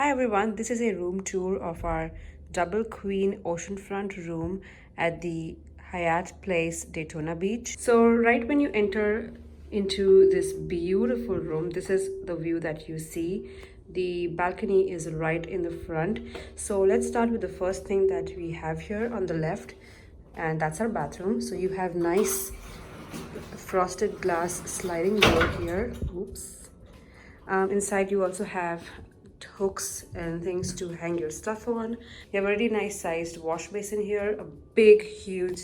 Hi everyone, this is a room tour of our double queen oceanfront room at the Hyatt Place, Daytona Beach. So right when you enter into this beautiful room, this is the view that you see. The balcony is right in the front. So let's start with the first thing that we have here on the left, and that's our bathroom. So you have nice frosted glass sliding door here. Oops. Inside you also have hooks and things to hang your stuff on. You have a really nice sized wash basin here, a big huge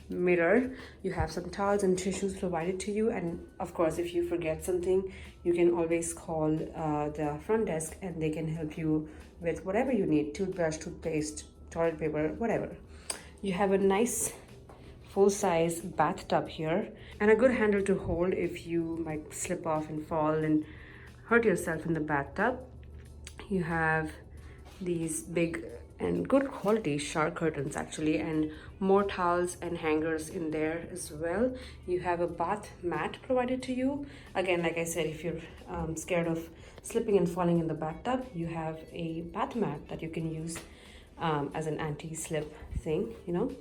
mirror. You have some towels and tissues provided to you, and of course if you forget something you can always call the front desk and they can help you with whatever you need: toothbrush, toothpaste, toilet paper, whatever. You have a nice full-size bathtub here and a good handle to hold if you might slip off and fall and hurt yourself in the bathtub. You have these big and good quality shower curtains actually, and more towels and hangers in there as well. You have a bath mat provided to you. Again, like I said, if you're scared of slipping and falling in the bathtub, you have a bath mat that you can use as an anti-slip thing, you know.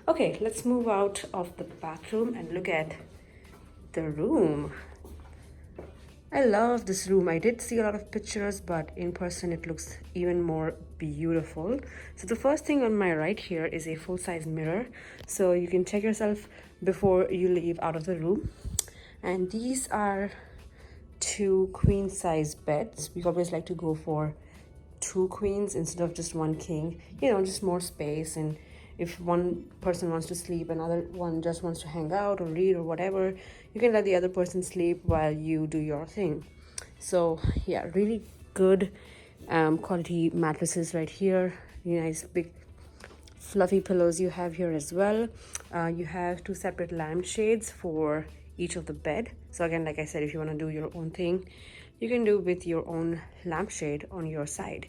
Okay, let's move out of the bathroom and look at the room. I love this room. I did see a lot of pictures, but in person it looks even more beautiful. So the first thing on my right here is a full-size mirror, so you can check yourself before you leave out of the room. And these are two queen-size beds. We always like to go for two queens instead of just one king, you know, just more space. And if one person wants to sleep, another one just wants to hang out or read or whatever, you can let the other person sleep while you do your thing. So yeah, really good quality mattresses right here. Really nice big fluffy pillows you have here as well. You have two separate lampshades for each of the bed. So again, like I said, if you want to do your own thing, you can do with your own lampshade on your side.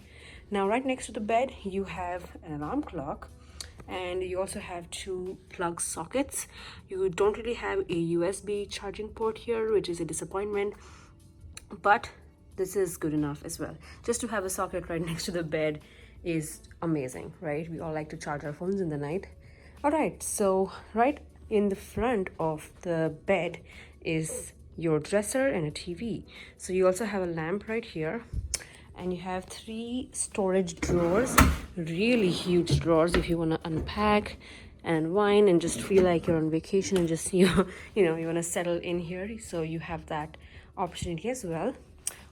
Now right next to the bed you have an alarm clock, and you also have two plug sockets. You don't really have a USB charging port here, which is a disappointment, but this is good enough as well. Just to have a socket right next to the bed is amazing, right? We all like to charge our phones in the night. All right, so right in the front of the bed is your dresser and a TV. So you also have a lamp right here, and you have three storage drawers, really huge drawers if you want to unpack and unwind and just feel like you're on vacation and just you want to settle in here. So you have that opportunity as well.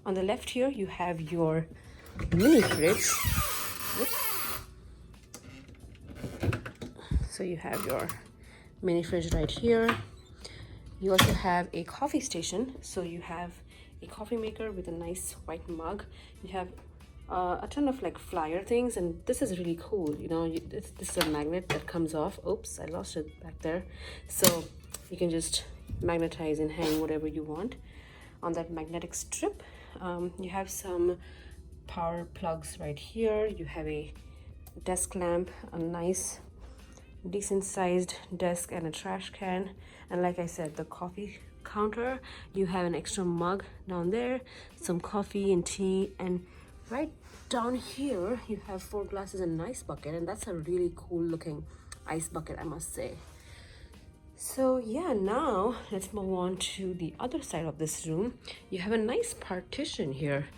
On the left here you have your mini fridge. So you have your mini fridge right here. You also have a coffee station, so you have a coffee maker with a nice white mug. You have a ton of like flyer things, and this is really cool, you know. This is a magnet that comes off. Oops, I lost it back there. So you can just magnetize and hang whatever you want on that magnetic strip. You have some power plugs right here. You have a desk lamp, a nice decent sized desk, and a trash can. And like I said, the coffee counter, you have an extra mug down there, some coffee and tea, and right down here you have 4 glasses and an ice bucket, and that's a really cool looking ice bucket, I must say. So yeah, now let's move on to the other side of this room. You have a nice partition here.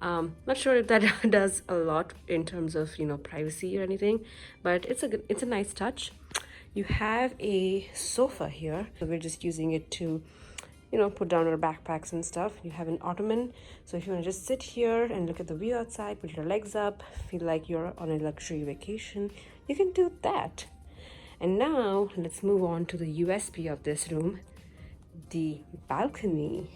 Not sure if that does a lot in terms of, you know, privacy or anything, but it's a nice touch. You have a sofa here, so we're just using it to, you know, put down our backpacks and stuff. You have an ottoman, so if you want to just sit here and look at the view outside, put your legs up, feel like you're on a luxury vacation, you can do that. And now let's move on to the USP of this room, the balcony.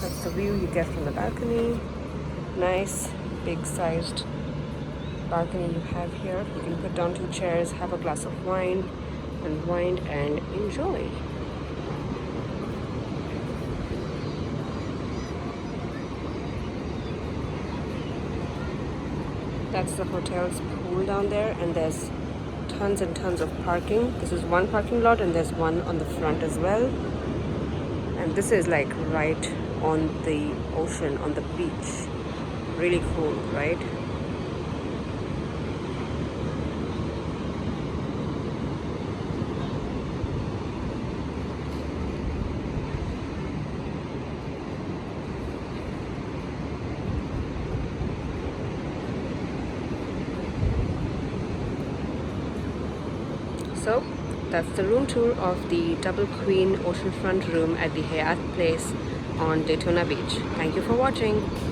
That's the view you get from the balcony. Nice big sized balcony you have here. You can put down 2 chairs, have a glass of wine, unwind and enjoy. That's the hotel's pool down there, and there's tons and tons of parking. This is one parking lot and there's one on the front as well. And this is like right on the ocean, on the beach. Really cool, right? So that's the room tour of the double queen oceanfront room at the Hyatt Place on Daytona Beach. Thank you for watching.